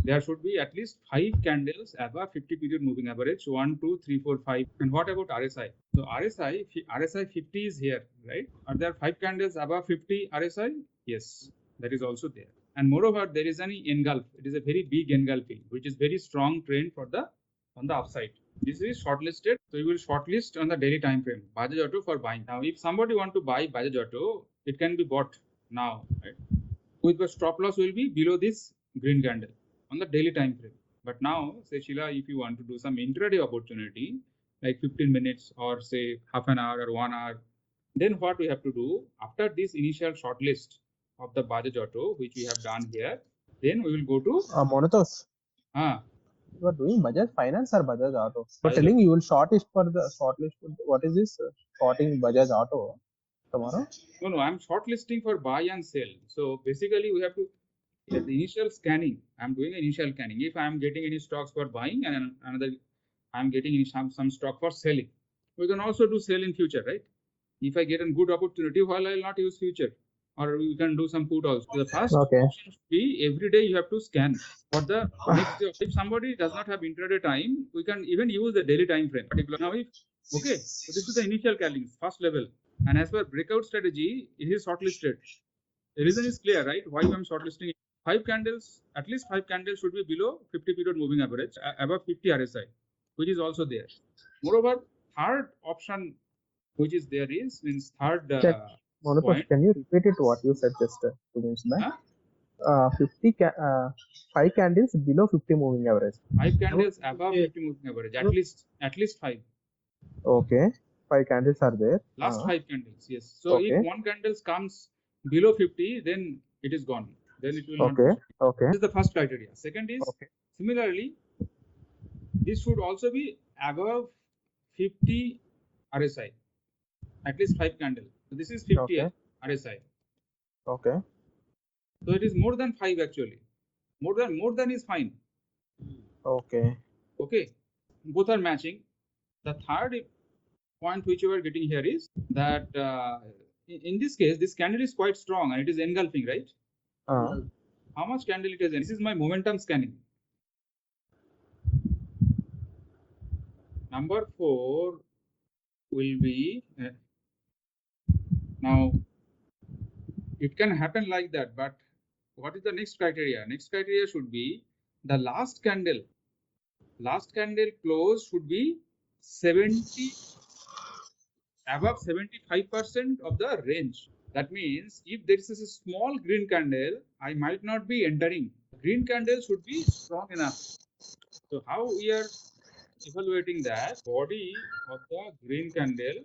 there should be at least 5 candles above 50 period moving average. 1, 2, 3, 4, 5. And what about RSI? So RSI 50 is here, right? Are there 5 candles above 50 RSI? Yes, that is also there. And moreover, there is an engulf. It is a very big engulfing, which is very strong trend for the on the upside. This is shortlisted. So you will shortlist on the daily time frame Bajaj Auto for buying. Now, if somebody want to buy Bajaj Auto, it can be bought now, right? With the stop loss will be below this green candle on the daily time frame. But now, say Sheila, if you want to do some intraday opportunity, like 15 minutes or say half an hour or 1 hour, then what we have to do after this initial shortlist of the Bajaj Auto, which we have done here, then we will go to Monotos. You are doing Bajaj Finance or Bajaj Auto? But telling you will shortlist for the shortlist. What is this? Shorting Bajaj Auto tomorrow? No, I'm shortlisting for buy and sell. So basically, we have to the initial scanning. I'm doing initial scanning. If I'm getting any stocks for buying and another, I'm getting some stock for selling. We can also do sell in future, right? If I get a good opportunity, while I'll not use future, or we can do some put also. The first option should be every day you have to scan for the next day. If somebody does not have intraday time, we can even use the daily time frame. Now, if okay, so this is the initial scannings, first level, and as per breakout strategy, it is shortlisted. The reason is clear, right? Why I'm shortlisting 5 candles, at least 5 candles should be below 50 period moving average, above 50 RSI, which is also there. Moreover, third option which is there is means third point. Can you repeat it what you said just 2 minutes back? 5 candles below 50 moving average. 5 candles above 50 moving average, at least 5. Okay, 5 candles are there. Last 5 candles, yes. So if one candle comes below 50, then it is gone. Then it will not. Okay. This is the first criteria. Second is similarly, this should also be above 50 RSI, at least 5 candles. So this is 50 RSI. Okay. So it is more than 5 actually. More than is fine. Okay. Okay. Both are matching. The third point which you are getting here is that in this case, this candle is quite strong and it is engulfing, right? How much candle it is? This is my momentum scanning. Number 4 will be now. It can happen like that, but what is the next criteria? Next criteria should be the last candle. Last candle close should be 70 above 75% of the range. That means if there is a small green candle, I might not be entering. Green candle should be strong enough. So how we are evaluating that? Body of the green candle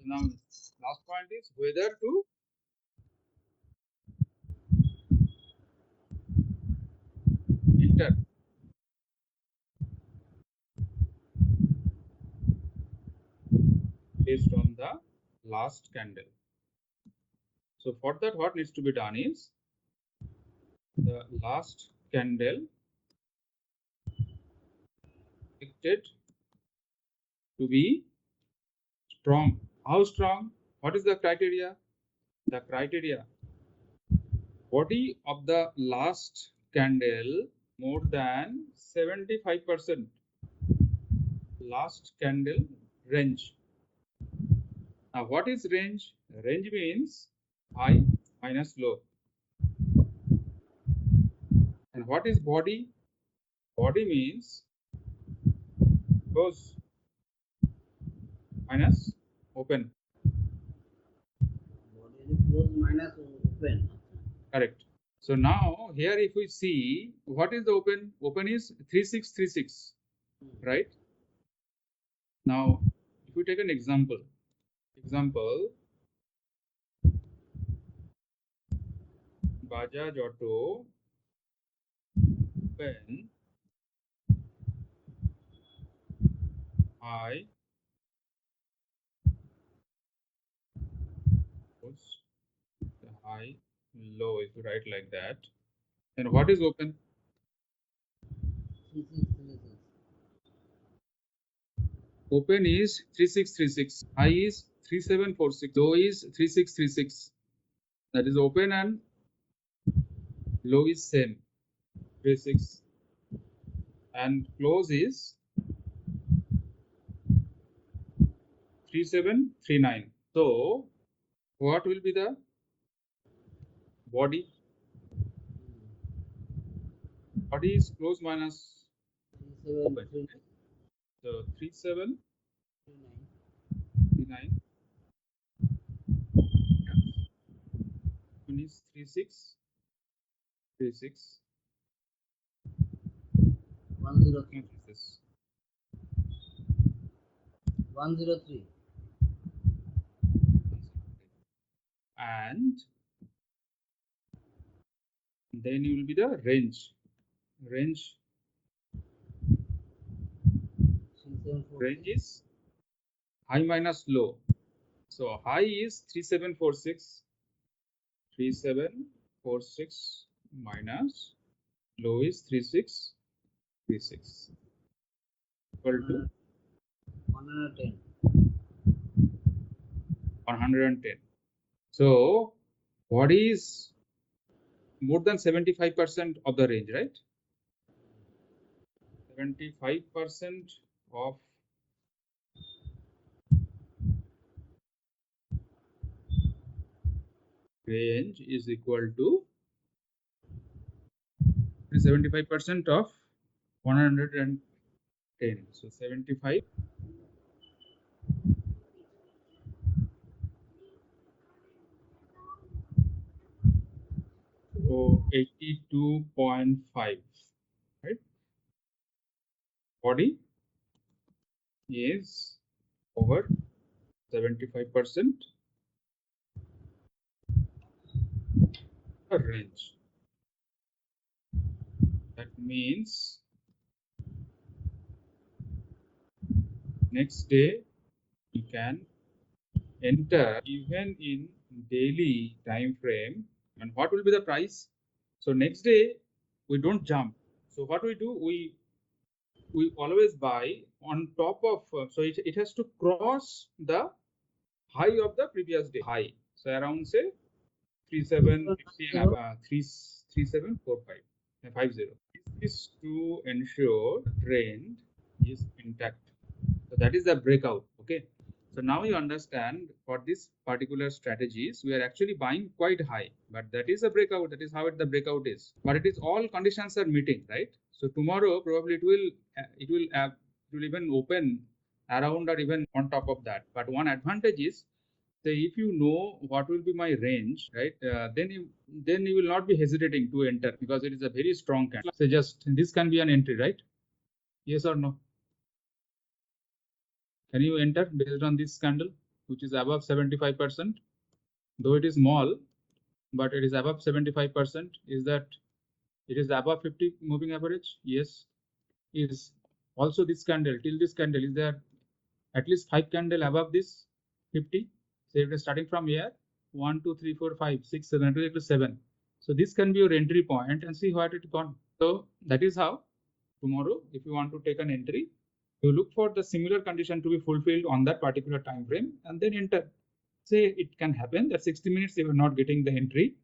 now last point is whether to enter based on the last candle. So for that, what needs to be done is the last candle expected to be strong. How strong? What is the criteria? The criteria, body of the last candle more than 75%. Last candle range. Now what is range? Range means high minus low. And what is body? Body means close minus open. Body is close minus open. Correct. So now here if we see what is the open? Open is 3636, right? Now if we take an example, Bajaj Auto open high the high low, if you write like that, then what is open? Open is 3636, high is 3746, low is 3636. That is open and low is same 36, and close is 3739. So what will be the body? Body is close minus open. So 3739. One is 3636. 103. This 103. and then you will be the range. Range 3746. is high minus low. So high is 3746. 3746 minus low is 3636 equal to 110. 110. So what is more than 75% of the range, right? 75% of range is equal to 75% of 110. So 75. So 82.5, right? Body is over 75% range. That means next day you can enter even in daily time frame. And what will be the price? So next day we don't jump. So what we do, we always buy on top of so it has to cross the high of the previous day high. So around say 3750 and 3745 50. This is to ensure the trend is intact. So that is the breakout. Okay. So now you understand for this particular strategies, we are actually buying quite high, but that is a breakout. That is how the breakout is. But it is all conditions are meeting, right? So tomorrow probably it will even open around or even on top of that. But one advantage is, say if you know what will be my range, right? Then you will not be hesitating to enter because it is a very strong candle. So just this can be an entry, right? Yes or no? Can you enter based on this candle, which is above 75%? Though it is small, but it is above 75%. Is that it is above 50 moving average? Yes. Is also this candle till this candle is there at least 5 candle above this 50? So if it is starting from here 1, 2, 3, 4, 5, 6, 7, 8, 7. So this can be your entry point and see what it gone. So that is how tomorrow, if you want to take an entry, you look for the similar condition to be fulfilled on that particular time frame and then enter. Say it can happen that 60 minutes you are not getting the entry,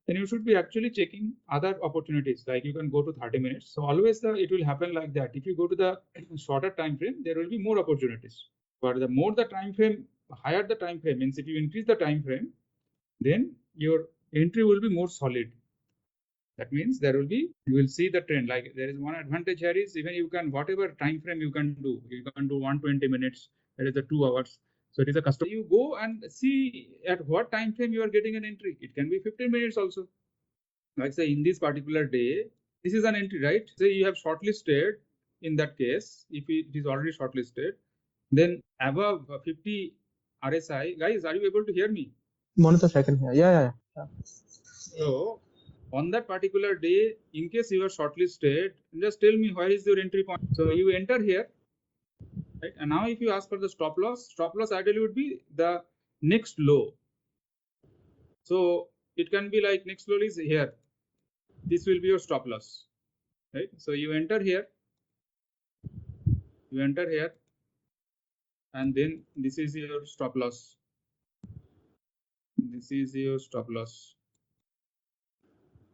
then you should be actually checking other opportunities, like you can go to 30 minutes. So always it will happen like that. If you go to the shorter time frame, there will be more opportunities. But the more the time frame, higher the time frame, means if you increase the time frame, then your entry will be more solid. That means there will be, you will see the trend. Like there is one advantage here is even you can, whatever time frame you can do 120 minutes, that is the 2 hours. So it is a custom. You go and see at what time frame you are getting an entry. It can be 15 minutes also. Like say in this particular day, this is an entry, right? Say you have shortlisted. In that case, if it is already shortlisted, then above 50 RSI, guys, are you able to hear me? Monitor second here. Yeah. So on that particular day, in case you are shortlisted, just tell me where is your entry point. So you enter here, right? And now if you ask for the stop loss ideally would be the next low. So it can be like next low is here. This will be your stop loss, right? So you enter here, and then this is your stop loss. This is your stop loss.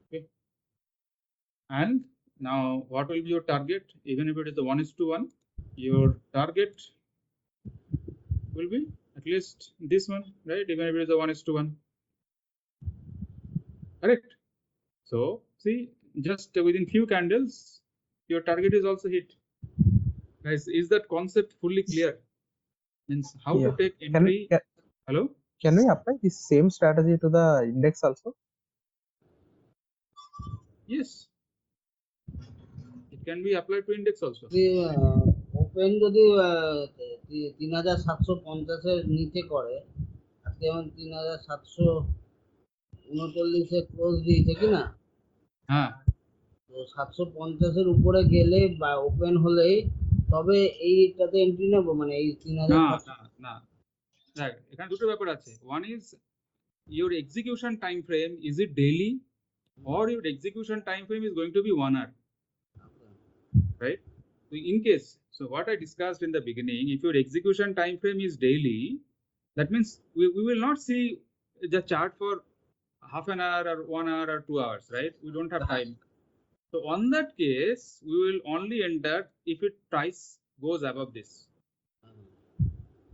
Okay. And now what will be your target? Even if it is the 1:1, your target will be at least this one, right? Even if it is the 1:1. Correct. So see, just within few candles, your target is also hit. Guys, is that concept fully clear? Means how to take entry. Hello? Can we apply the same strategy to the index also? Yes. It can be applied to index also. Open যদি 3750 নিচে করে, আজকে যেমন 3739 close দিয়েছে কিনা, হ্যাঁ, তো 750 উপরে গেলে বা ওপেন হলেই তবে এইটাতে এন্ট্রি নেব, মানে এই 3700। না দেখ, এখানে দুটো ব্যাপার আছে। One is your execution time frame, is it daily or your execution time frame is going to be 1 hour, right? So in case, so what I discussed in the beginning, if your execution time frame is daily, that means we will not see the chart for half an hour or 1 hour or 2 hours, right? We don't have time. So on that case, we will only enter if it price goes above this.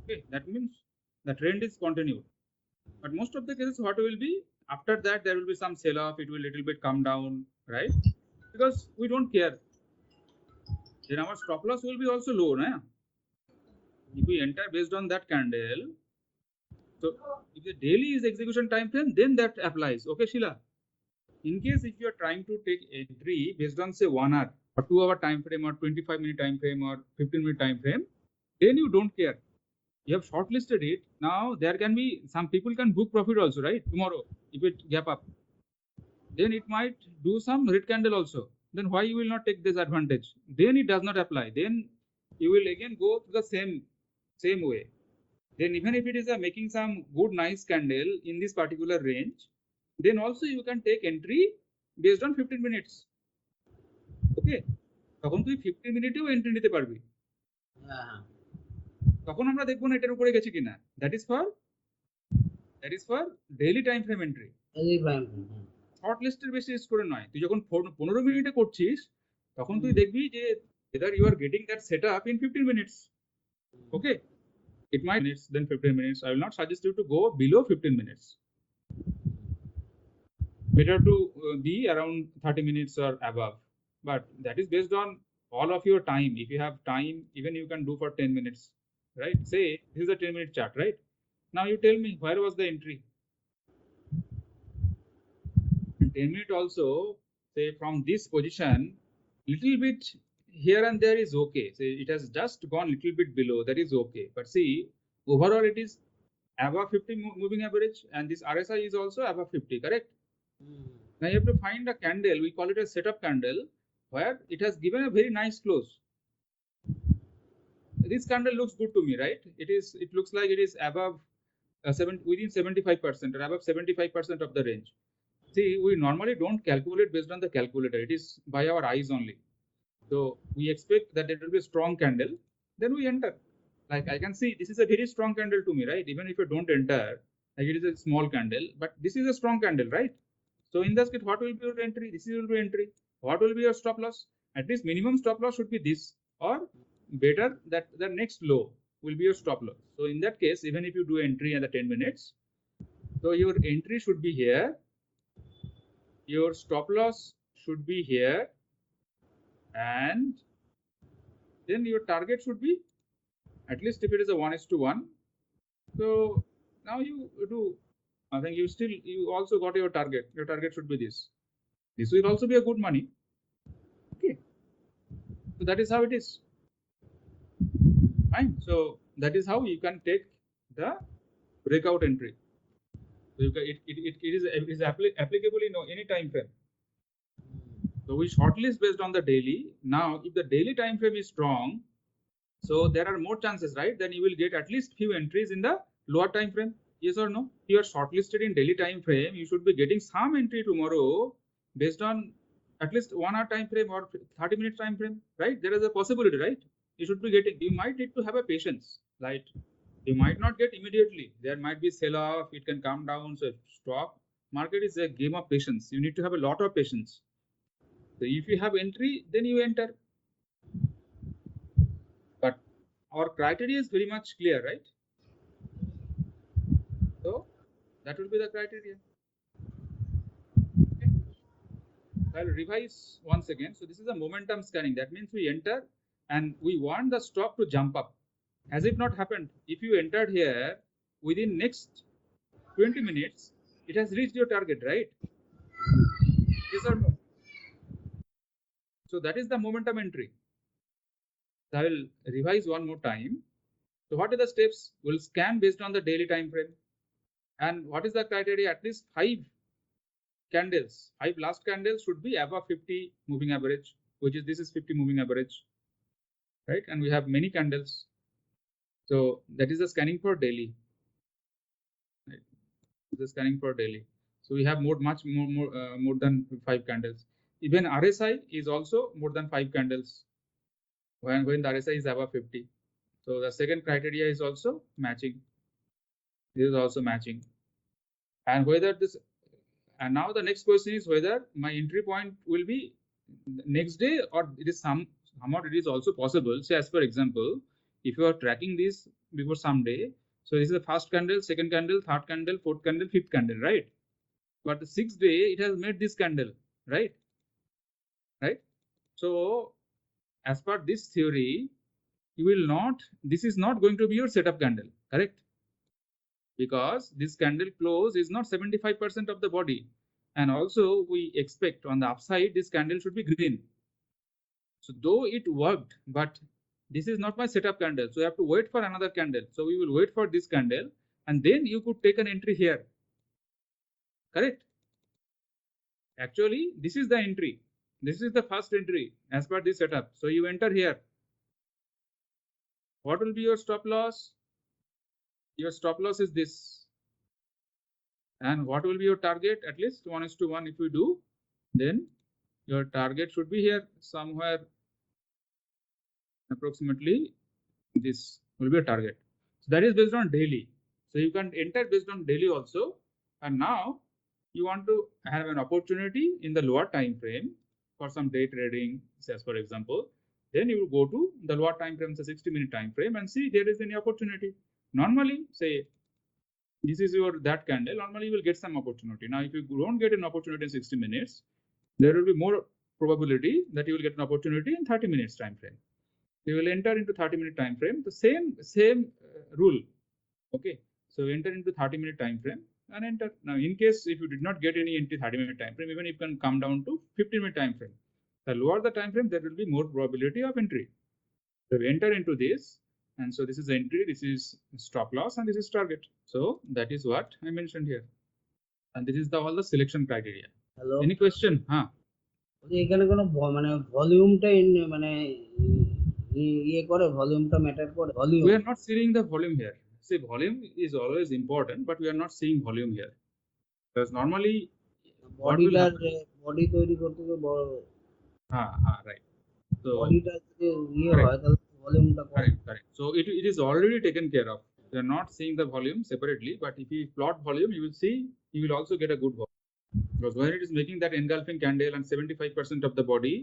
Okay, that means the trend is continued. But most of the cases, what will be after that, there will be some sell off. It will little bit come down, right? Because we don't care. Then our stop loss will be also low, na? If we enter based on that candle, so if the daily is execution time frame, then that applies. Okay, Sheila. In case if you are trying to take entry based on say 1 hour or 2 hour time frame or 25-minute time frame or 15-minute time frame, then you don't care. You have shortlisted it. Now there can be some people can book profit also, right? Tomorrow, if it gap up, then it might do some red candle also. Then why you will not take this advantage? Then it does not apply. Then you will again go to the same way. Then even if it is making some good nice candle in this particular range, then also you can take entry based on 15 minutes. Okay, তখন তুই 15 মিনিটেও entry নিতে পারবি। তখন আমরা দেখবো না এটার উপরে গেছে কিনা। That is for daily time frame entry, short লিস্টের বেসিস করে নয়। তুই যখন 15 মিনিটে করছিস তখন তুই দেখবি যে whether you are getting that setup in 15 minutes. Okay, it might minutes then 15 minutes. I will not suggest you to go below 15 minutes. Better to be around 30 minutes or above, but that is based on all of your time. If you have time, even you can do for 10 minutes, right? Say this is a 10-minute chart, right? Now you tell me where was the entry. 10-minute also, say from this position, little bit here and there is okay. Say it has just gone little bit below, that is okay. But see, overall it is above 50 moving average, and this RSI is also above 50, correct? Now you have to find a candle, we call it a setup candle, where it has given a very nice close. This candle looks good to me, right? It looks like it is above within 75% or above 75% of the range. See, we normally don't calculate based on the calculator. It is by our eyes only. So we expect that it will be a strong candle, then we enter. Like I can see this is a very strong candle to me, right? Even if you don't enter, like it is a small candle, but this is a strong candle, right? So in this case, what will be your entry? This will be entry. What will be your stop loss? At least minimum stop loss should be this, or better that the next low will be your stop loss. So in that case, even if you do entry at the 10 minutes, so your entry should be here, your stop loss should be here, and then your target should be at least if it is a 1:1. So now you do, I think you also got your target. Your target should be this. This will also be a good money. Okay, so that is how it is. Fine. So that is how you can take the breakout entry. So it is applicable in any time frame. So we shortlist based on the daily. Now, if the daily time frame is strong, so there are more chances, right? Then you will get at least few entries in the lower time frame. Yes or no? If you are shortlisted in daily time frame, you should be getting some entry tomorrow based on at least 1 hour time frame or 30 minutes time frame, right? There is a possibility, right? You should be getting. You might need to have a patience. right? You might not get immediately. There might be sell off. It can come down. So stock market is a game of patience. You need to have a lot of patience. So if you have entry, then you enter. But our criteria is very much clear, right? So that will be the criteria. Okay. I'll revise once again. So this is a momentum scanning. That means we enter and we want the stock to jump up. Has it not happened? If you entered here within next 20 minutes, it has reached your target, right? Yes or no? So that is the momentum entry. So I will revise one more time. So what are the steps? We'll scan based on the daily time frame. And what is the criteria? At least 5 candles, 5 last candles should be above 50 moving average, which is this is 50 moving average, right? And we have many candles. So that is the scanning for daily. Right? The scanning for daily. So we have much more than 5 candles. Even RSI is also more than 5 candles when the RSI is above 50. So the second criteria is also matching. This is also matching. And whether this, and now the next question is whether my entry point will be next day or it is somehow it is also possible. Say as for example, if you are tracking this before some day, so this is the first candle, second candle, third candle, fourth candle, fifth candle, right? But the 6th day it has made this candle, right? Right? So as per this theory, you will not, this is not going to be your setup candle, correct? Because this candle close is not 75% of the body. And also we expect on the upside, this candle should be green. So though it worked, but this is not my setup candle. So you have to wait for another candle. So we will wait for this candle and then you could take an entry here. Correct? Actually, this is the entry. This is the first entry as per this setup. So you enter here. What will be your stop loss? Your stop loss is this. And what will be your target? At least 1:1 if you do, then your target should be here somewhere approximately this will be a target. So that is based on daily. So you can enter based on daily also. And now you want to have an opportunity in the lower time frame for some day trading, say as for example, then you will go to the lower time frame, the 60-minute time frame, and see there is any opportunity. Normally, say this is your that candle. Normally, you will get some opportunity. Now, if you don't get an opportunity in 60 minutes, there will be more probability that you will get an opportunity in 30 minutes time frame. You will enter into 30-minute time frame. The same rule. Okay. So enter into 30-minute time frame and enter. Now, in case if you did not get any into 30-minute time frame, even you can come down to 15-minute time frame. The lower the time frame, there will be more probability of entry. So we enter into this, and so this is entry, this is stop loss, and this is target. So that is what I mentioned here, and this is all the selection criteria. Hello. Any question? এখানে কোনো মানে ভলিউমটা মানে ইয়ে করে, ভলিউমটা matter করে, volume. We are not seeing the volume here. See, volume is always important, but we are not seeing volume here. Because normally, বডিটার বডি তৈরি করতে তো বড়, right. So বডিটা যদি ইয়ে হয় তাহলে ভলিউমটা কম। correct. So it is already taken care of. We are not seeing the volume separately, but if you plot volume, you will see, you will also get a good volume. Because when it is making that engulfing candle and 75% of the body,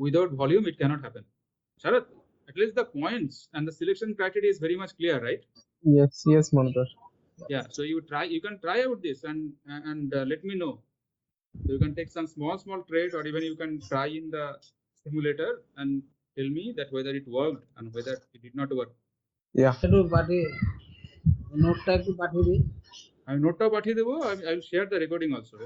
without volume, it cannot happen. Sharat, at least the points and the selection criteria is very much clear, right? Yes, Monitor. Yeah. So you can try out this and let me know. So you can take some small trade, or even you can try in the simulator and tell me that whether it worked and whether it did not work. Yeah. একটু পাঠিয়ে, নোটটা একটু পাঠিয়ে দিই। আমি নোটটাও পাঠিয়ে দেবো, I will share the recording also.